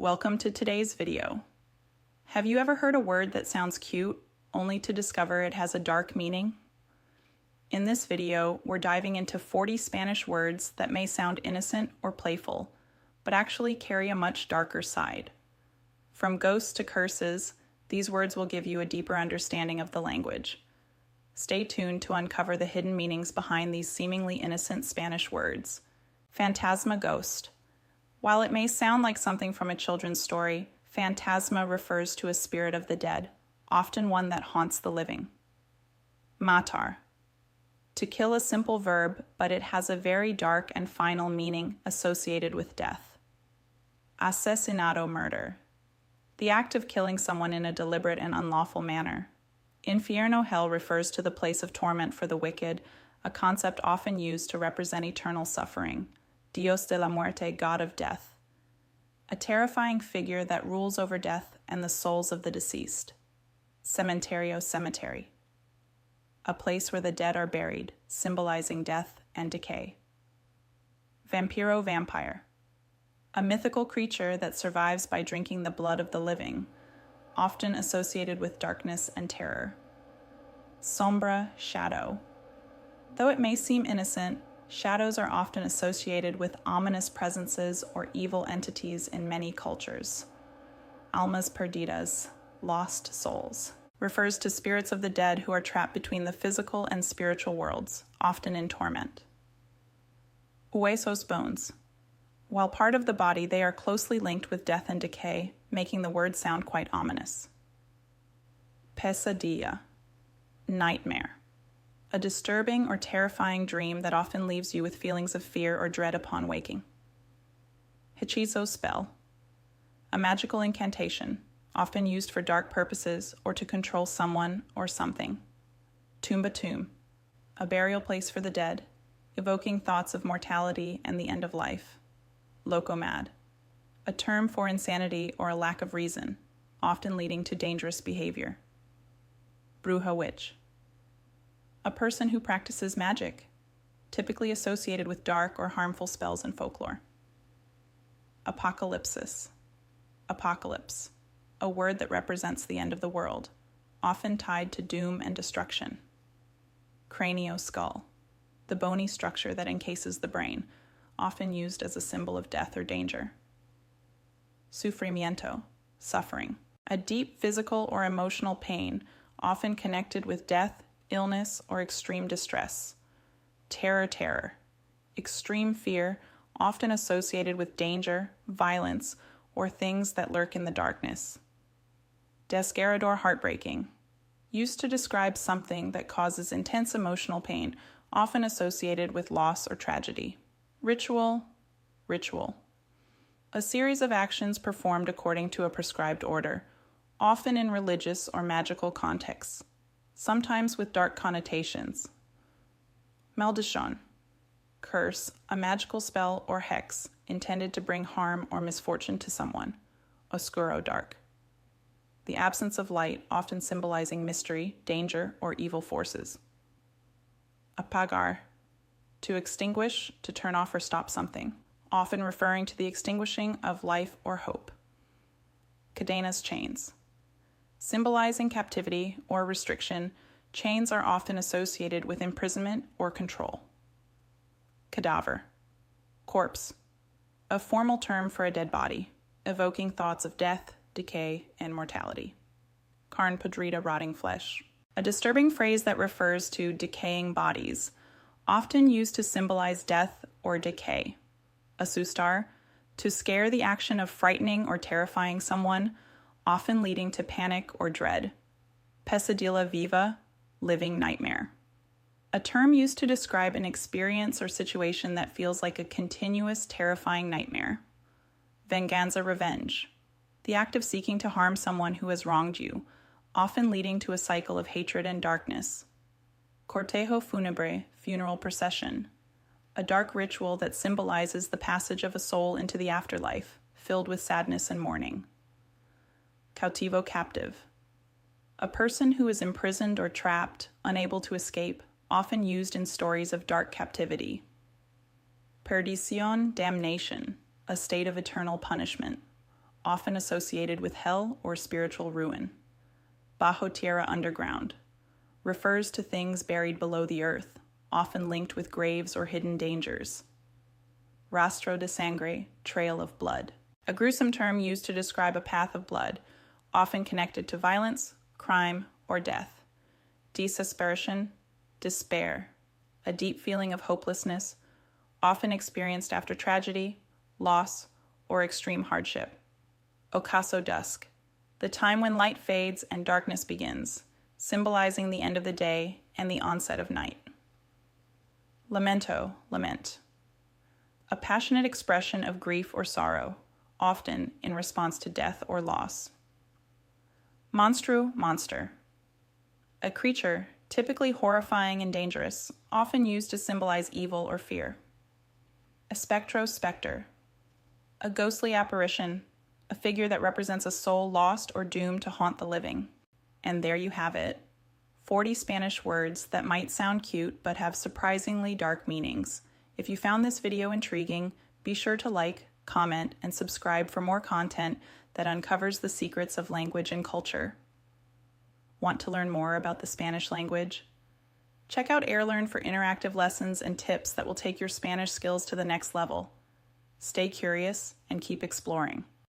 Welcome to today's video. Have you ever heard a word that sounds cute, only to discover it has a dark meaning? In this video, we're diving into 40 Spanish words that may sound innocent or playful, but actually carry a much darker side. From ghosts to curses, these words will give you a deeper understanding of the language. Stay tuned to uncover the hidden meanings behind these seemingly innocent Spanish words. Phantasma ghost. While it may sound like something from a children's story, phantasma refers to a spirit of the dead, often one that haunts the living. Matar. To kill a simple verb, but it has a very dark and final meaning associated with death. Asesinato murder. The act of killing someone in a deliberate and unlawful manner. Infierno hell refers to the place of torment for the wicked, a concept often used to represent eternal suffering. Dios de la muerte, god of death. A terrifying figure that rules over death and the souls of the deceased. Cementerio cemetery. A place where the dead are buried, symbolizing death and decay. Vampiro vampire. A mythical creature that survives by drinking the blood of the living, often associated with darkness and terror. Sombra, shadow. Though it may seem innocent, shadows are often associated with ominous presences or evil entities in many cultures. Almas perdidas, lost souls, refers to spirits of the dead who are trapped between the physical and spiritual worlds, often in torment. Huesos, bones. While part of the body, they are closely linked with death and decay, making the word sound quite ominous. Pesadilla, nightmare. A disturbing or terrifying dream that often leaves you with feelings of fear or dread upon waking. Hechizo, spell. A magical incantation, often used for dark purposes or to control someone or something. Tumba, tomb. A burial place for the dead, evoking thoughts of mortality and the end of life. Locomad. A term for insanity or a lack of reason, often leading to dangerous behavior. Bruja, witch. A person who practices magic, typically associated with dark or harmful spells in folklore. Apocalypsis. Apocalypse. A word that represents the end of the world, often tied to doom and destruction. Cranioskull. The bony structure that encases the brain, often used as a symbol of death or danger. Sufrimiento, suffering. A deep physical or emotional pain, often connected with death, illness, or extreme distress. Terror. Extreme fear, often associated with danger, violence, or things that lurk in the darkness. Desgarrador, heartbreaking. Used to describe something that causes intense emotional pain, often associated with loss or tragedy. Ritual. A series of actions performed according to a prescribed order, often in religious or magical contexts, sometimes with dark connotations. Maldición. Curse, a magical spell or hex intended to bring harm or misfortune to someone. Oscuro, dark. The absence of light, often symbolizing mystery, danger, or evil forces. Apagar. To extinguish, to turn off or stop something, often referring to the extinguishing of life or hope. Cadenas, chains. Symbolizing captivity or restriction, chains are often associated with imprisonment or control. Cadaver. Corpse. A formal term for a dead body, evoking thoughts of death, decay, and mortality. Carne podrida, rotting flesh. A disturbing phrase that refers to decaying bodies, often used to symbolize death or decay. Asustar, to scare the action of frightening or terrifying someone, often leading to panic or dread. Pesadilla viva, living nightmare. A term used to describe an experience or situation that feels like a continuous, terrifying nightmare. Venganza, revenge. The act of seeking to harm someone who has wronged you, often leading to a cycle of hatred and darkness. Cortejo funebre, funeral procession. A dark ritual that symbolizes the passage of a soul into the afterlife, filled with sadness and mourning. Cautivo, captive. A person who is imprisoned or trapped, unable to escape, often used in stories of dark captivity. Perdición, damnation, a state of eternal punishment. often associated with hell or spiritual ruin. Bajo tierra underground refers to things buried below the earth, often linked with graves or hidden dangers. Rastro de sangre, trail of blood. A gruesome term used to describe a path of blood, often connected to violence, crime, or death. Desesperation, despair, a deep feeling of hopelessness, often experienced after tragedy, loss, or extreme hardship. Ocaso dusk, the time when light fades and darkness begins, symbolizing the end of the day and the onset of night. Lamento, lament, a passionate expression of grief or sorrow, often in response to death or loss. Monstru, monster, a creature typically horrifying and dangerous, often used to symbolize evil or fear. Espectro, specter, a ghostly apparition, a figure that represents a soul lost or doomed to haunt the living. And there you have it, 40 Spanish words that might sound cute but have surprisingly dark meanings. If you found this video intriguing, be sure to like, comment, and subscribe for more content that uncovers the secrets of language and culture. Want to learn more about the Spanish language? Check out Airlearn for interactive lessons and tips that will take your Spanish skills to the next level. Stay curious and keep exploring.